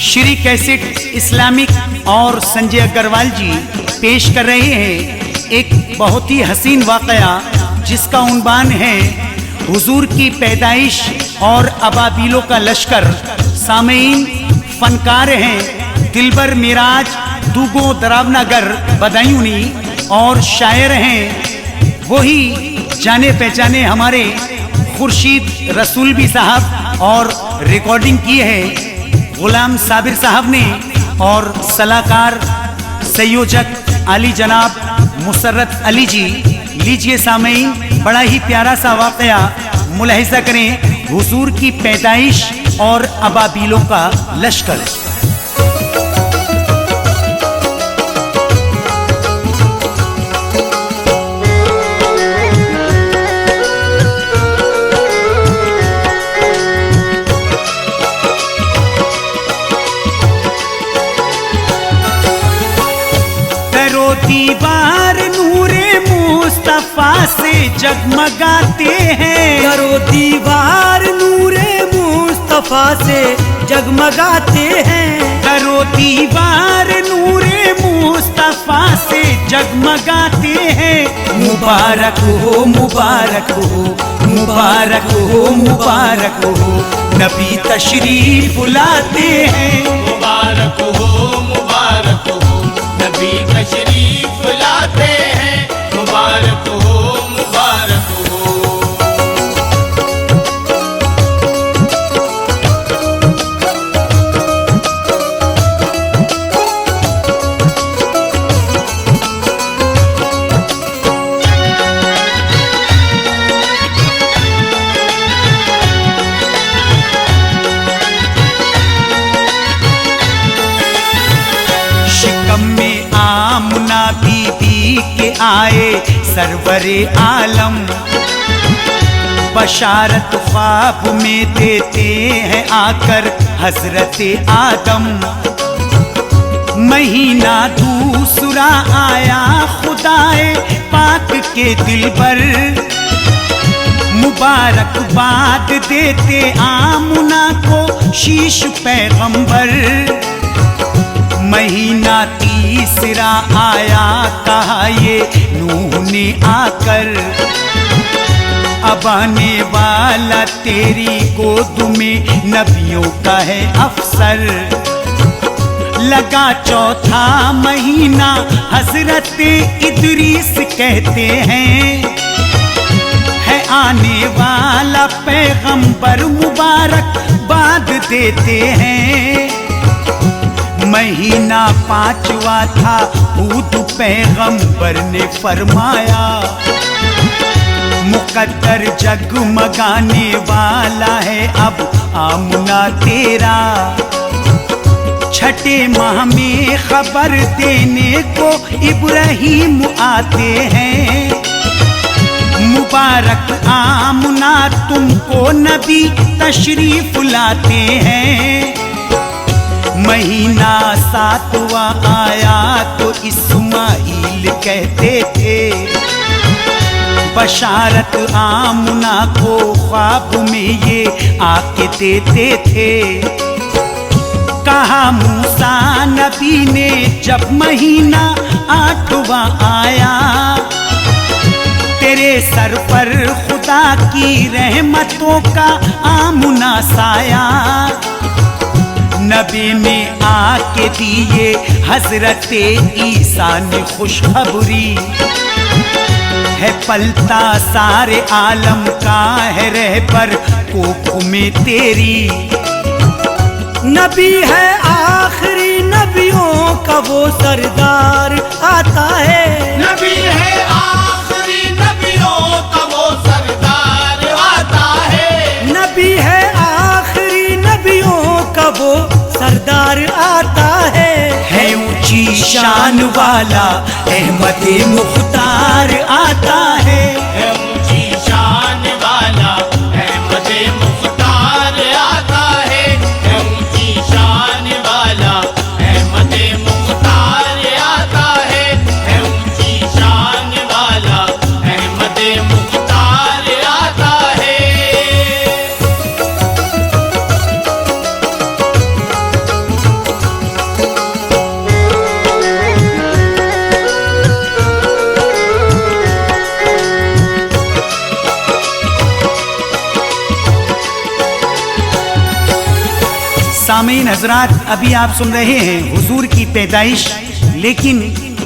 Shri cassette Islamic और संजय अग्रवाल जी पेश कर रहे हैं एक बहुत ही हसीन वाकया जिसका उन्वान है हुजूर की पैदाइश और अबाबीलों का लश्कर। सामीन फनकार हैं दिलबर मिराज दूगो दरावनगर बदायूनी और शायर हैं वही जाने पहचाने हमारे खुर्शीद रसूलवी साहब और रिकॉर्डिंग की है गुलाम साबिर साहब ने और सलाहकार संयोजक आली जनाब मुसर्रत अली जी। लीजिए सामीन बड़ा ही प्यारा सा वाकया मुलाहिजा करें हुजूर की पैदाइश और अबाबीलों का लश्कर। दीवार नूरे मुस्तफा से जगमगाते हैं, करो दीवार नूरे मुस्तफा से जगमगाते हैं, करो दीवार नूरे मुस्तफा से जगमगाते हैं। मुबारक हो मुबारक हो मुबारक हो मुबारक हो नबी तशरीफ लाते हैं। मुबारक हो मुबारक हो नबी तशरीफ लाते हैं। मुबारक हो मुबारक हो। शिकम में आमना बीबी के आए सरवरे आलम, बशारत ख्वाब में देते हैं आकर हजरत आदम। महीना दूसरा आया खुदाए पाक के दिल पर, मुबारकबाद देते आमना को शीश पैगंबर। महीना तीसरा आया कहा ये नूह ने आकर, अब आने वाला तेरी गोद में नबियों का है अफसर। लगा चौथा महीना हजरत इदरीस कहते हैं, है आने वाला पैगंबर मुबारक बाद देते हैं। महीना पांचवा था हूद पैगंबर ने फरमाया, मुकद्दर जगमगाने वाला है अब आमना तेरा। छठे माह में खबर देने को इब्राहिम आते हैं, मुबारक आमना तुमको नबी तशरीफ लाते हैं। महीना सातवां आया तो इस्माइल कहते थे, बशारत आमना को ख्वाब में ये आके देते थे। कहा मूसा नबी ने जब महीना आठवां आया, तेरे सर पर खुदा की रहमतों का आमना साया। नबी में आके दिए हजरत ईसा ने खुशखबरी, है पलता सारे आलम का है रहबर कोख में तेरी। नबी है आखिरी नबियों का वो सरदार आता है, नबी है आखिरी नबियों का वो सरदार आता है। नबी है आखिरी नबियों का वो सरदार आता है ऊंची शान वाला अहमद मुख्तार आता है। ऊंची शान वाला अहमद मुख्तार आता है। ऊंची शान वाला अहमद मुख्तार आता है। ऊंची शान वाला अहमद मुख्तार आता है। सामीन हजरात, अभी आप सुन रहे हैं हुजूर की पैदाइश, लेकिन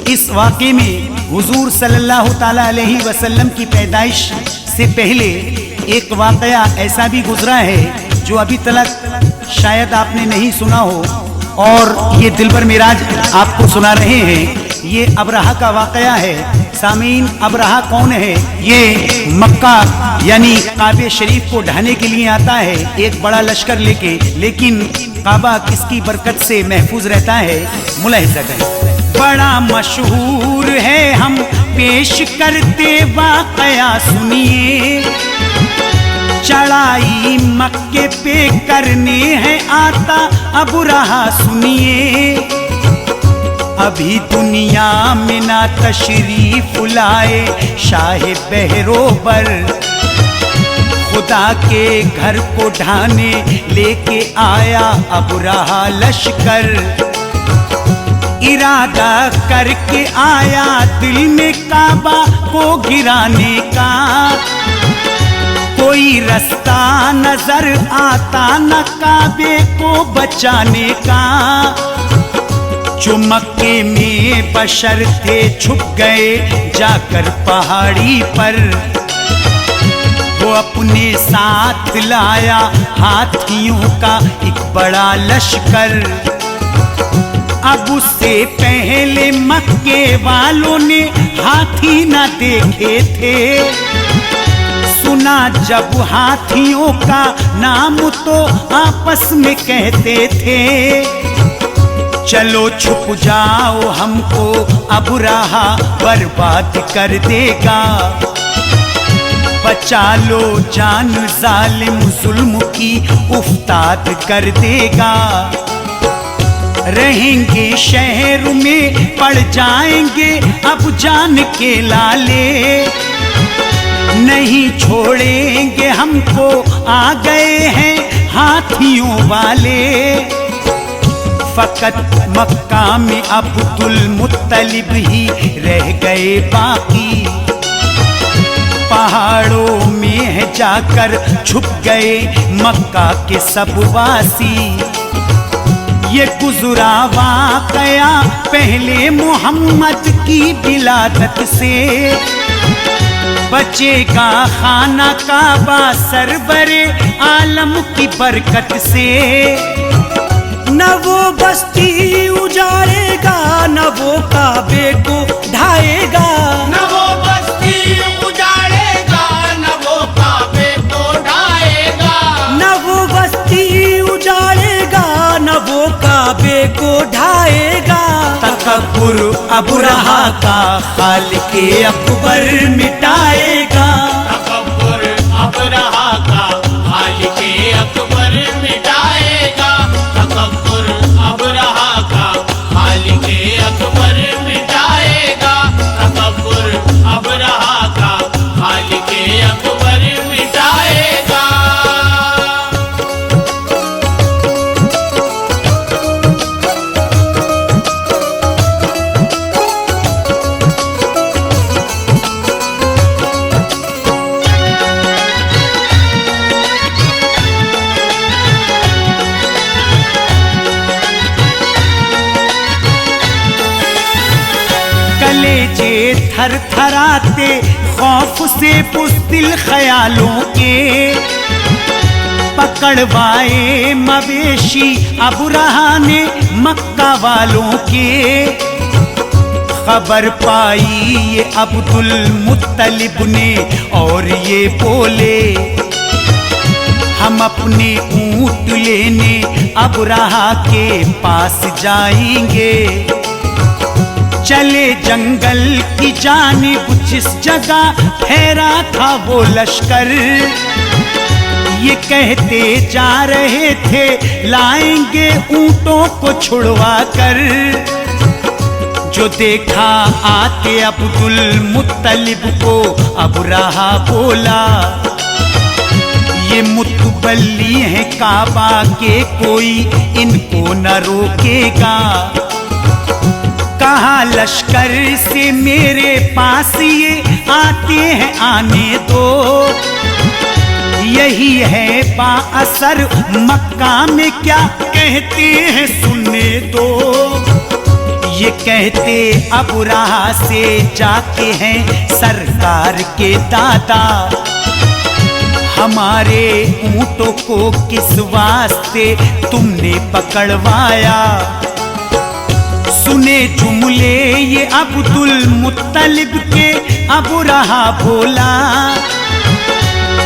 इस वाक़े में हुजूर सल्लल्लाहु ताला अलैहि वसल्लम की पैदाइश से पहले एक वाक़या ऐसा भी गुजरा है जो अभी तक शायद आपने नहीं सुना हो, और ये दिलबर मिराज आपको सुना रहे हैं। ये अबरहा का वाक़या है। सामीन, अबरहा कौन है? ये मक्का यानी काबे शरीफ को ढाने के लिए आता है एक बड़ा लश्कर लेके, लेकिन काबा किसकी बरकत से महफूज रहता है? मुलाहिजा करें। बड़ा मशहूर है, हम पेश करते वाक़या सुनिए। चढ़ाई मक्के पे करने है आता अबरहा सुनिए। अभी दुनिया में ना तशरीफ लाए शाह बहरोबर, खुदा के घर को ढाने लेके आया अबरहा लश्कर। इरादा करके आया दिल में काबा को गिराने का, कोई रास्ता नजर आता न काबे को बचाने का। जो मक्के में बशर थे छुप गए जाकर पहाड़ी पर, वो अपने साथ लाया हाथियों का एक बड़ा लश्कर। अब उससे पहले मक्के वालों ने हाथी न देखे थे, सुना जब हाथियों का नाम तो आपस में कहते थे। चलो छुप जाओ, हमको अबरहा बर्बाद कर देगा। बचा लो जान, जालिम जुल्म की उफ्ताद कर देगा। रहेंगे शहर में पड़ जाएंगे अब जान के लाले, नहीं छोड़ेंगे हमको आ गए हैं हाथियों वाले। फकत मक्का में अब्दुल मुत्तलिब ही रह गए बाकी, पहाड़ों में है जाकर छुप गए मक्का के सब वासी। ये गुजरा वाक़या पहले मोहम्मद की विलादत से, बचेगा खाना काबा सरवरे आलम की बरकत से। न वो बस्ती उजाड़ेगा, न वो काबे को ढाएगा। न वो बस्ती उजाड़ेगा, न वो काबे को ढाएगा। न वो बस्ती उजाड़ेगा, न वो काबे को ढाएगा। तकब्बुर अबरहा का खालिके अकबर मिटाएगा। तकब्बुर अबरहा का खालिके अकबर मिटाएगा। तकब्बुर अबरहा का खालिके अकबर मिटाएगा। तकब्बुर अबरहा का खालिके अकबर मिटाएगा। कलेजे थर थराते खौफ से बुज़दिल ख्यालों के, पकड़वाए मवेशी अबरहा ने मक्का वालों के। खबर पाई ये अब्दुल मुत्तलिब ने और ये बोले, हम अपने ऊंट लेने अबरहा के पास जाएंगे। चले जंगल की जानिब जिस जगह ठहरा था वो लश्कर, ये कहते जा रहे थे लाएंगे ऊंटों को छुड़वा कर। जो देखा आते अब्दुल मुत्तलिब को अबरहा बोला, ये मुतबल्ली है काबा के, कोई इनको न रोकेगा। कहा लश्कर से मेरे पास ये आते हैं आने दो, यही है बाअसर मक्का में क्या कहते हैं सुनने दो। ये कहते अबुराहा से जाके हैं सरकार के दादा, हमारे ऊंटों को किस वास्ते तुमने पकड़वाया। सुने जुमले ये अब्दुल मुत्तलिब के, अबुराहा बोला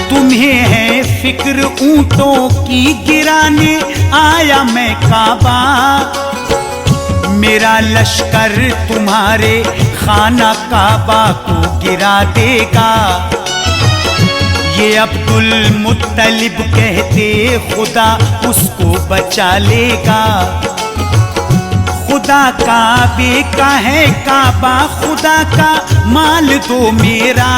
तुम्हें है फिक्र ऊंटों की, गिराने आया मैं काबा। मेरा लश्कर तुम्हारे खाना काबा को गिरा देगा। ये अब्दुल मुत्तलिब कहते खुदा उसको बचा लेगा। खुदा काबे का है काबा, खुदा का माल दो मेरा।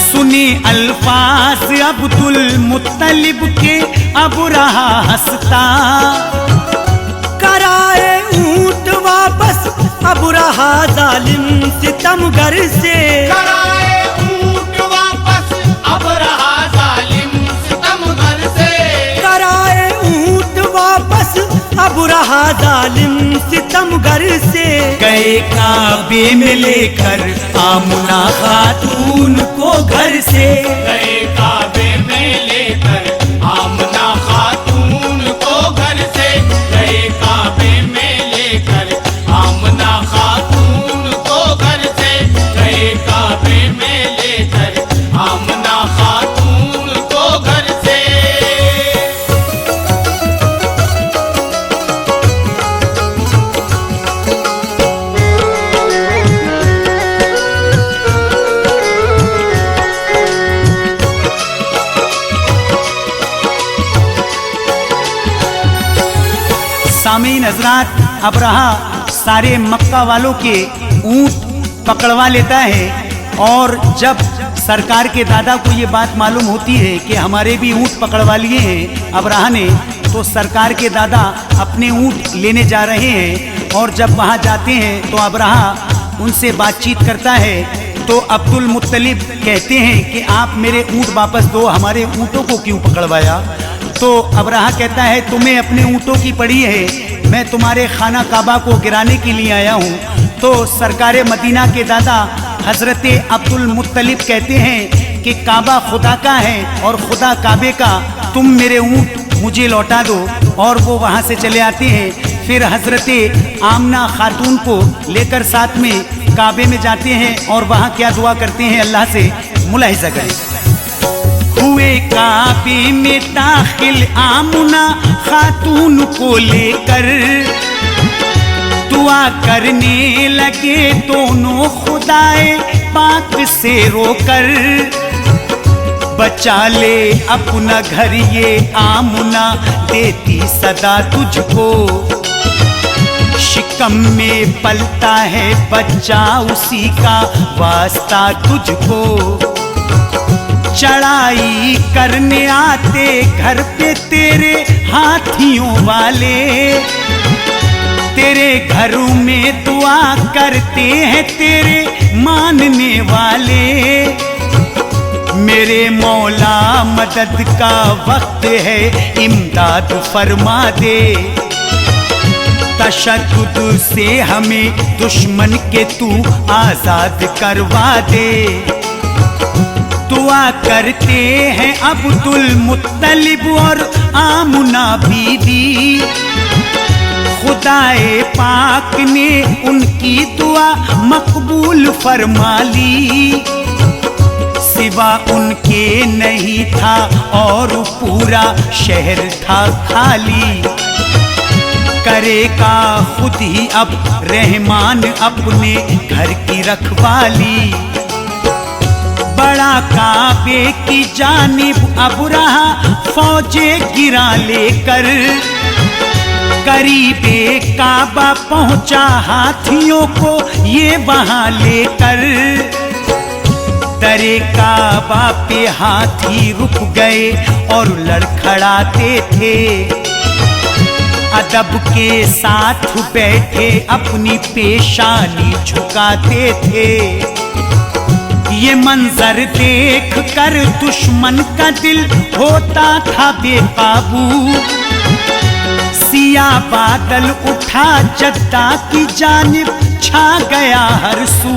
सुने अल्फाज अब्दुल मुत्तलिब के, अबुराहा हंसता। कराए ऊंट वापस अबुराहा जालिम सितमगर से। कराए ऊंट वापस अबरहा जालिम सितमगर से। कराए ऊंट वापस अबुराहा जालिम सितमगर से। गए काबे में लेकर आमुना खातून को घर से। गए काबे में लेकर आमना खातून को घर से। गए काबे में लेकर आमना खातून को घर से। गए काबे में लेकर आमना खातून को घर से। सामीन हजरात, अबरहा सारे मक्का वालों के ऊंट पकड़वा लेता है। और जब सरकार के दादा को ये बात मालूम होती है कि हमारे भी ऊंट पकड़वा लिए हैं अबरहा ने, तो सरकार के दादा अपने ऊंट लेने जा रहे हैं। और जब वहाँ जाते हैं तो अबरहा उनसे बातचीत करता है। तो अब्दुल मुत्तलिब कहते हैं कि आप मेरे ऊंट वापस दो, हमारे ऊँटों को क्यों पकड़वाया। तो अबरहा कहता है तुम्हें अपने ऊँटों की पड़ी है, मैं तुम्हारे खाना काबा को गिराने के लिए आया हूँ। तो सरकार मदीना के दादा हजरत अब्दुल मुत्तलिब कहते हैं कि काबा खुदा का है और खुदा काबे का, तुम मेरे ऊँट मुझे लौटा दो। और वो वहाँ से चले आते हैं। फिर हजरत आमना खातून को लेकर साथ में काबे में जाते हैं और वहाँ क्या दुआ करते हैं अल्लाह से, मुलाहिजा करें। हुए काबे में दाखिल आमुना खातून को लेकर, दुआ करने लगे दोनों खुदाए पाक से रोकर। बचा ले अपना घर ये आमुना, देती सदा तुझको। शिकम में पलता है बच्चा, उसी का वास्ता तुझको। चढ़ाई करने आते घर पे तेरे हाथियों वाले, तेरे घरों में दुआ करते हैं तेरे मानने वाले। मेरे मौला मदद का वक्त है, इमदाद फरमा दे। तशद्दुद से हमें दुश्मन के तू आजाद करवा दे। दुआ करते हैं अब्दुल मुत्तलिब और आमुना बीवी। खुदाए पाक ने उनकी दुआ मकबूल फरमा ली। सिवा उनके नहीं था और पूरा शहर था खाली। करेगा खुद ही अब रहमान अपने घर की रखवाली। बड़ा काबे की जानिब अबरहा फौजे गिरा लेकर, करीबे काबा पहुंचा हाथियों को ये वहां लेकर। दरे काबा पे हाथी रुक गए और लड़खड़ाते थे। अदब के साथ बैठे अपनी पेशानी झुकाते थे। ये मंजर देख कर दुश्मन का दिल होता था बेकाबू। सिया बादल उठा जद्दा की जानिब छा गया हर सू।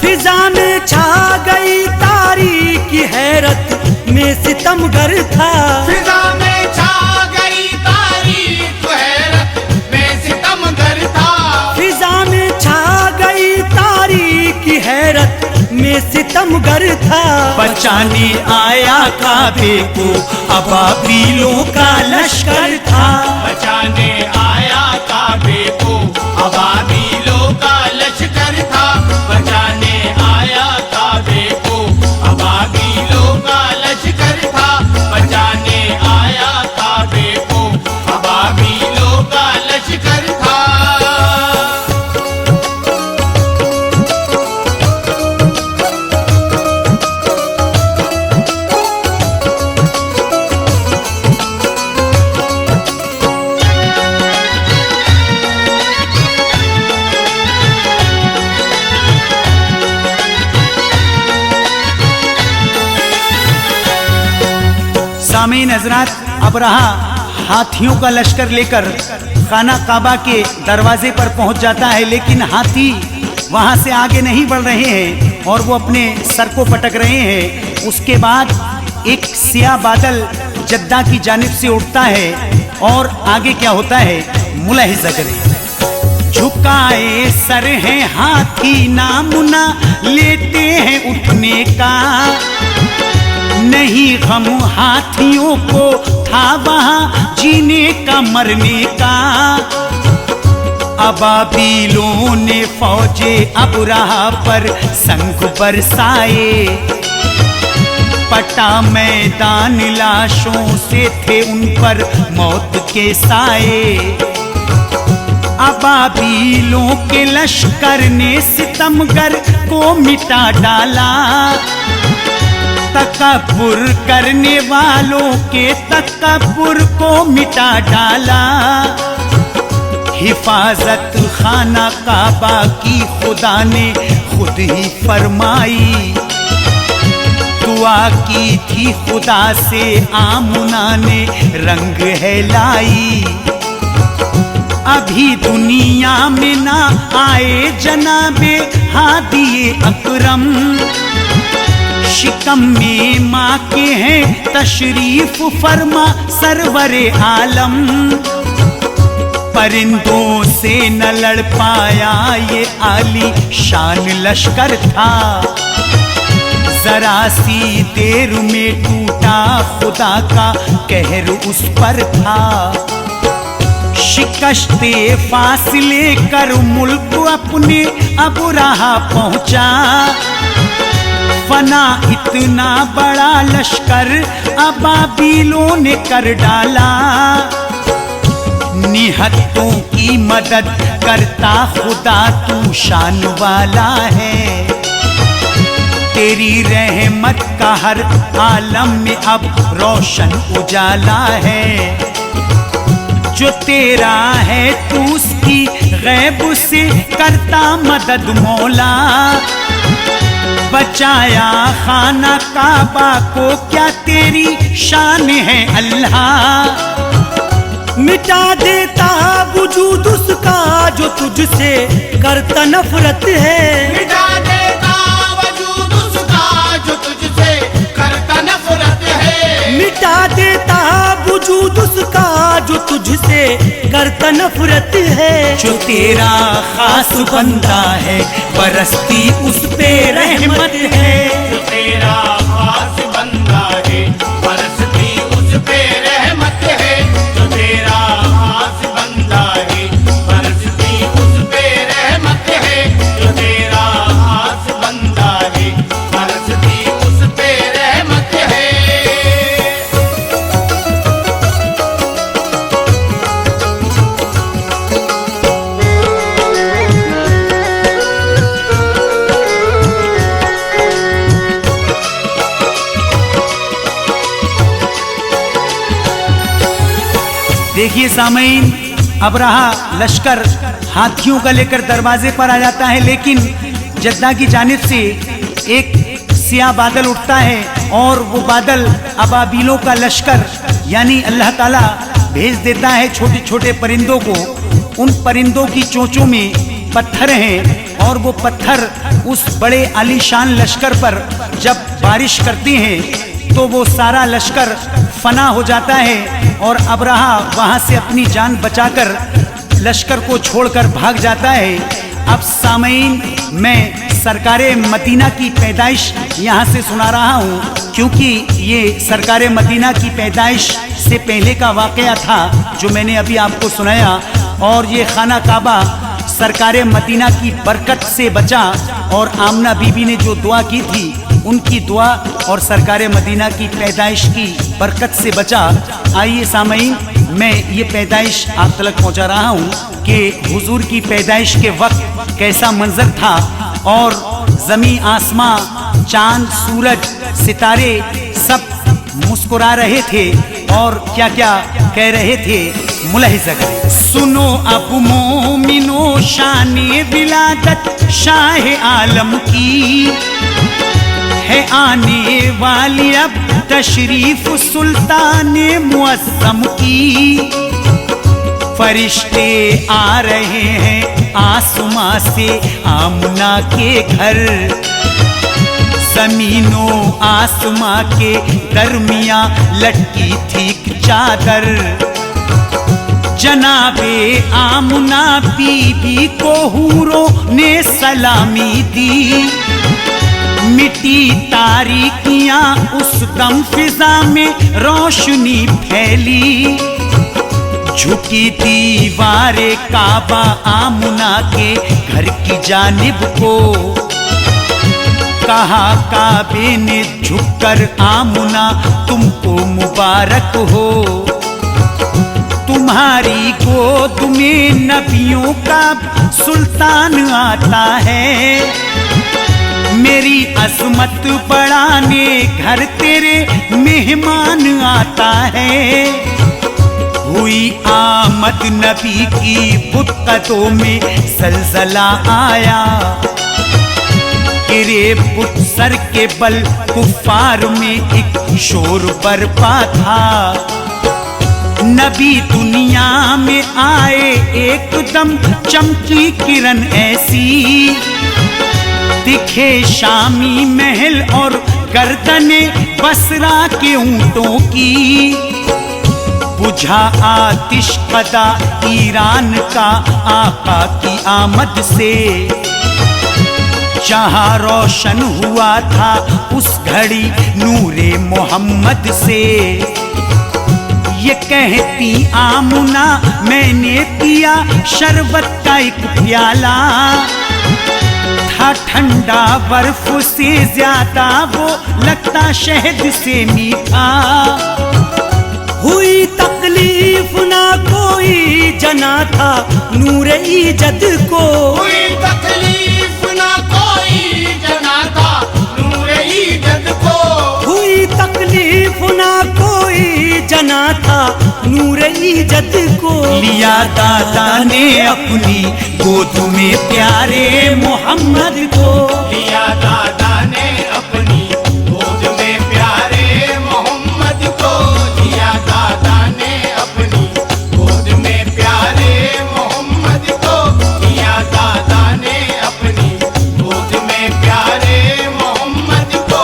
फिजा में छा गई तारीकी हैरत में सितमगर था। फिजा में छा गई तारीख हैरत में सितमगर था। फिजा में छा गई तारीकी हैरत में सितमगर था। बचाने आया काबे को अबाबीलों का लश्कर था। बचाने आया काबे को अबाबीलों का लश्कर था। बचाने आया काबे को अबाबीलों का लश्कर था। बचाने आया काबे को अबाबीलों का लश्कर था। सामीन हजरात, अबरहा हाथियों का लश्कर लेकर खाना काबा के दरवाजे पर पहुंच जाता है, लेकिन हाथी वहां से आगे नहीं बढ़ रहे हैं और वो अपने सर को पटक रहे हैं। उसके बाद एक सिया बादल जद्दा की जानिब से उठता है और आगे क्या होता है मुलाहिजा करें। झुकाए सर है हाथी नामुना लेते हैं उठने का। नहीं गम हाथियों को था वहां जीने का मरने का। अबाबीलों ने फौजे अबरहा पर संग बरसाए। पटा मैदान लाशों से थे उन पर मौत के साए। अबाबीलों के लश्कर ने सितमगर को मिटा डाला। तकब्बुर करने वालों के तकब्बुर को मिटा डाला। हिफाजत खाना काबा की खुदा ने खुद ही फरमाई। दुआ की थी खुदा से आमुना ने रंग है लाई। अभी दुनिया में ना आए जनाबे हादिए अकरम। शिकम में माँ के हैं तशरीफ फरमा सरवरे आलम। परिंदों से न लड़ पाया ये आली शान लश्कर था। जरा सी देर में टूटा खुदा का कहर उस पर था। शिकस्ते फासले कर मुल्क अपने अबरहा पहुंचा। फना इतना बड़ा लश्कर अबाबीलों ने कर डाला। निहत्तों की मदद करता खुदा तू शान वाला है। तेरी रहमत का हर आलम में अब रोशन उजाला है। जो तेरा है तू उसकी गैब से करता मदद मौला। बचाया खाना काबा को क्या तेरी शान है अल्लाह। मिटा देता वजूद उसका जो तुझसे करता नफरत है। मिटा देता वजूद उसका जो तुझसे करता नफरत है। मिटा देता वजूद उसका जो तुझसे करता नफरत है। जो तेरा खास बंदा है बरसती उस पे रहमत है। जो तेरा खास बंदा है बरसती उस पे रहमत है। जो तेरा खास बंदा है बरसती उस पे रहमत है। जो तेरा खास बंदा है बरसती उस पे रहमत है। देखिए सामीन, अबरहा लश्कर हाथियों का लेकर दरवाजे पर आ जाता है, लेकिन जद्दा की जानिब से एक सिया बादल उठता है और वो बादल अबाबीलों का लश्कर यानी अल्लाह ताला भेज देता है छोटे छोटे परिंदों को। उन परिंदों की चोंचों में पत्थर हैं और वो पत्थर उस बड़े आलीशान लश्कर पर जब बारिश करते हैं तो वो सारा लश्कर फना हो जाता है और अबरहा वहाँ से अपनी जान बचाकर लश्कर को छोड़कर भाग जाता है। अब सामईन मैं सरकारे मदीना की पैदाइश यहाँ से सुना रहा हूँ, क्योंकि ये सरकारे मदीना की पैदाइश से पहले का वाक़या था जो मैंने अभी आपको सुनाया। और ये खाना काबा सरकारे मदीना की बरकत से बचा और आमना बीबी ने जो दुआ की थी उनकी दुआ और सरकारे मदीना की पैदाइश की बरकत से बचा। आइए सामईन मैं ये पैदाइश आप तक पहुँचा रहा हूँ कि हुजूर की पैदाइश के वक्त कैसा मंजर था और ज़मीं आसमां चांद सूरज सितारे सब मुस्कुरा रहे थे और क्या क्या कह रहे थे, मुलाहिज़ा करें। सुनो अब मोमिनो शाने विलादत शाह आलम की है आने वाली अब तशरीफ सुल्तान मुअज़्ज़म की। फरिश्ते आ रहे हैं आसमां से आमना के घर, ज़मीनों आसमां के दरमिया लटकी थी चादर। जनाबे आमना बीबी को हूरों ने सलामी दी, मिटी तारीकियां उस दम फिजा में रोशनी फैली। झुकी दीवारे काबा आमना के घर की जानिब को, कहा काबे ने झुककर आमना तुमको मुबारक हो। तुम्हारी गोद में नबियों का सुल्तान आता है, मेरी अजमत बढ़ाने घर तेरे मेहमान आता है। हुई आमद नबी की बुतकतों में जलजला आया, गिरे बुत सर के बल कुफार में एक शोर बरपा था। नबी दुनिया में आए एकदम चमकी किरण ऐसी, दिखे शामी महल और गर्दने बसरा के ऊंटों की। बुझा आतिश कदा ईरान का आका की आमद से, जहां रोशन हुआ था उस घड़ी नूरे मोहम्मद से। ये कहती आमुना मैंने पिया शरबत का एक प्याला, था ठंडा बर्फ से ज्यादा वो लगता शहद से मीठा। हुई तकलीफ ना कोई जना था नूरे इजद को, हुई तकलीफ ना कोई जना था नूरे इजद को। हुई तकलीफ ना कोई जना था नूरे इजद को। लिया दादा ने अपनी गोद में प्यारे मोहम्मद को, लिया दादा ने अपनी गोद में प्यारे मोहम्मद को। लिया दादा ने अपनी गोद में प्यारे मोहम्मद को। लिया दादा ने अपनी गोद में प्यारे मोहम्मद को।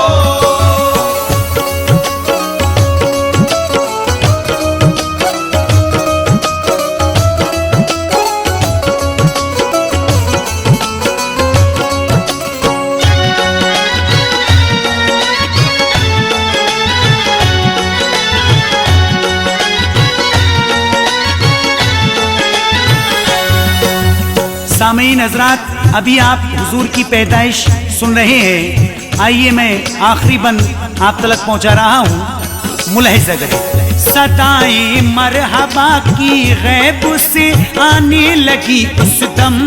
सामईन हज़रात, अभी आप हुजूर की पैदाइश सुन रहे हैं। आइए मैं आखिरी बंद आप तक पहुंचा रहा हूँ, मुलाहिज़ा करें। सदाएं मरहबा की गैब से आने लगी उस दम,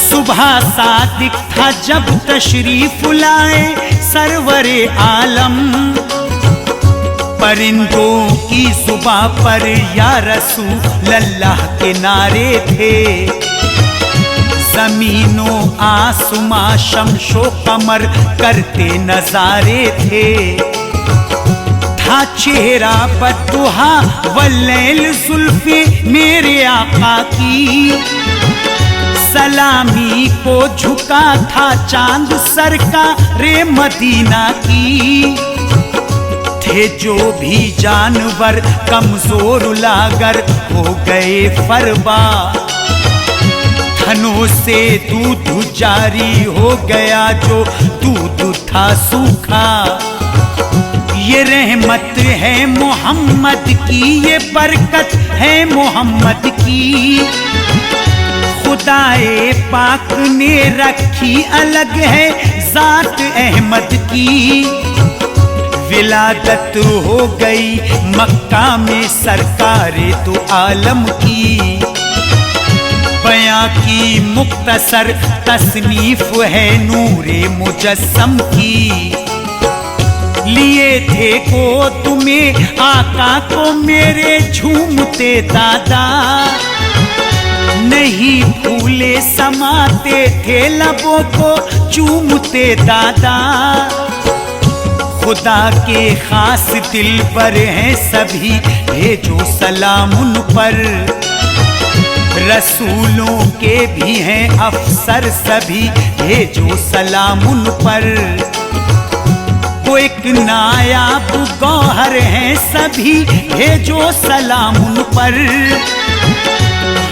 सुबह सादिक था जब तशरीफ लाए सरवरे आलम। परिंदों की जुबां पर या रसूल अल्लाह के नारे थे, जमीनों आसमां शमशो कमर करते नजारे थे। था चेहरा बददुहा वल्लैल जुल्फे मेरे आका की, सलामी को झुका था चांद सर का रे मदीना की। थे जो भी जानवर कमजोर लागर हो गए फरबा, थनों से दूध जारी हो गया जो दूध था सूखा। ये रहमत है मोहम्मद की, ये बरकत है मोहम्मद की। खुदाए पाक ने रखी अलग है जात अहमद की। विलादत हो गई मक्का में सरकारे तो आलम की। बयां की मुख्तसर तसनीफ है नूरे मुजस्सम की। लिए थे को तुम्हें आका को मेरे झूमते दादा, नहीं फूले समाते थे लबों को चूमते दादा। खुदा के खास दिल पर हैं सभी, भेजो सलाम उन पर। रसूलों के भी हैं अफसर सभी, भेजो सलाम उन पर। वो एक नायाब गौहर हैं सभी, भेजो सलाम उन पर।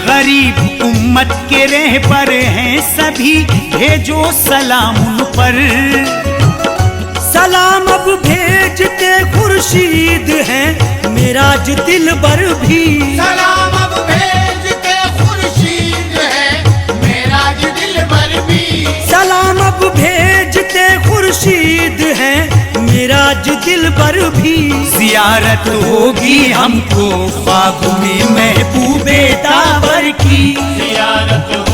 गरीब उम्मत के रहबर हैं सभी, भेजो सलाम उन पर। सलाम अब भेजते खुर्शीद हैं मेराज दिलबर भी। सलाम अब भेजते खुर्शीद है मेराज दिलबर भी। सलाम अब भेजते खुर्शीद हैं मेराज दिलबर भी। जियारत होगी हमको ख्वाब में महबूबे ताबर की। जियारत